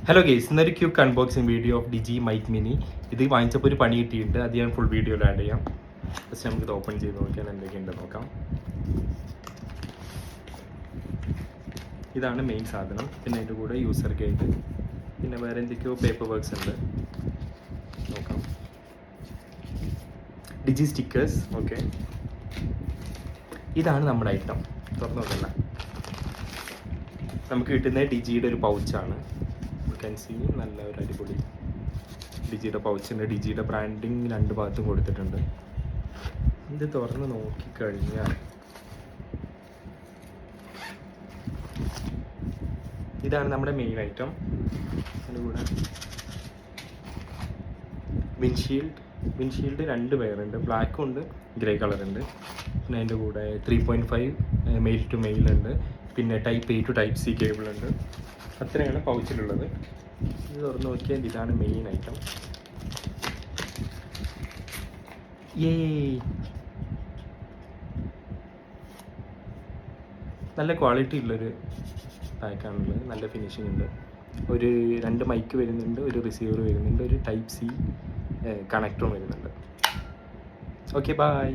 Hello guys, ഇന്നൊരു quick unboxing video of digi mic mini. ഇത് വാങ്ങിച്ചപ്പോൾ ഒരു പണി കിട്ടിയിട്ടുണ്ട്, അത് ഞാൻ ഫുൾ വീഡിയോയിൽ ആഡ് ചെയ്യാം. ഫസ്റ്റ് നമുക്കിത് ഓപ്പൺ ചെയ്ത് നോക്കിയാൽ എന്തൊക്കെയുണ്ടെന്ന് നോക്കാം. ഇതാണ് മെയിൻ സാധനം. പിന്നെ അതിൻ്റെ കൂടെ യൂസർ ഗൈഡ്, പിന്നെ വേറെ എന്തൊക്കെയോ പേപ്പർ വർക്ക്സ് ഉണ്ട്. നോക്കാം. ഡിജി സ്റ്റിക്കേഴ്സ്. ഓക്കെ, ഇതാണ് നമ്മുടെ ഐറ്റം. തുറന്നു നോക്കല്ല. നമുക്ക് കിട്ടുന്നത് ഡിജിയുടെ ഒരു പൗച്ചാണ്. സി നല്ല ഒരു അടിപൊളി ഡിജിയുടെ പൗച്ചുണ്ട്. ഡിജിയുടെ ബ്രാൻഡിങ് രണ്ട് ഭാഗത്തും കൊടുത്തിട്ടുണ്ട്. ഇത് തുറന്ന് നോക്കിക്കഴിഞ്ഞാൽ ഇതാണ് നമ്മുടെ മെയിൻ ഐറ്റം. അതിൻ്റെ കൂടെ വിൻഷീൽഡ് രണ്ട് പേരുണ്ട്, ബ്ലാക്കും ഉണ്ട് ഗ്രേ കളറുണ്ട്. പിന്നെ അതിൻ്റെ കൂടെ 3.5 മെയിൽ ടു മെയിൽ ഉണ്ട്. പിന്നെ Type A to Type C cable ഉണ്ട്. അത്രയാണ് പൗച്ചിലുള്ളത്. ഇത് തുറന്ന് നോക്കിയാൽ ഇതാണ് മെയിൻ ഐറ്റം. നല്ല ക്വാളിറ്റി ഉള്ളൊരു പാക്കാണുള്ളത്. നല്ല ഫിനിഷിംഗ് ഉണ്ട്. ഒരു 2 മൈക്ക് വരുന്നുണ്ട്, ഒരു റിസീവർ വരുന്നുണ്ട്, ഒരു Type C കണക്ടറും വരുന്നുണ്ട്. Okay, by.